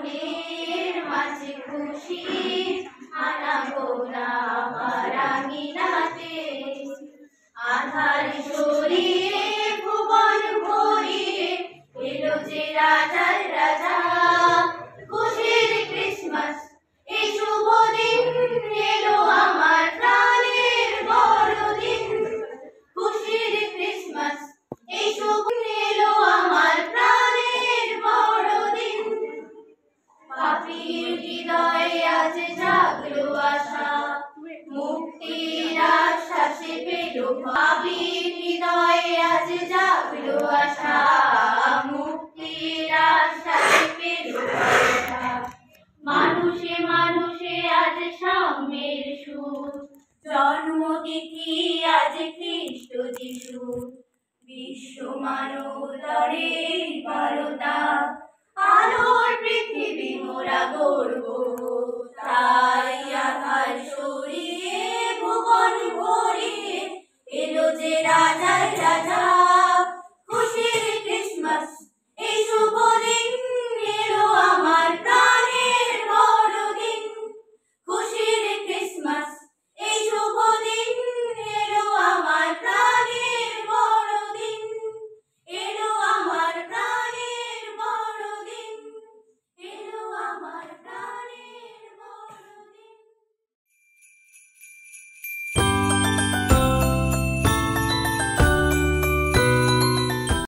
মনের মাঝে খুশি আনাগোনা আমার আঙিনাতে আধার সরিয়ে ভুবন ভরিয়ে এলো যে রাজার রাজা খুশির ক্রিসমাস এই শুভ দিন এলো আমার প্রাণের বড়দিন খুশির ক্রিসমাস এই শুভ এলো আমার প্রাণের বড়দিন পাপীর হৃদয়ে আজ জাগলো আশা মুক্তির আশ্বাসে পেল পাপীর হৃদয়ে আজ জাগলো আশা মুক্তির আশ্বাসে পেল মানুষে মানুষে আজ সাম্যের সুর জন্মতিথি আজ খ্রিস্ট যিশু বিশ্ব মানবতারে বারতা আলোর পৃথিবী মোরা গর্ব তাই আধার সরিয়ে ভুবন ভরিয়ে এলো যে রাজার রাজা।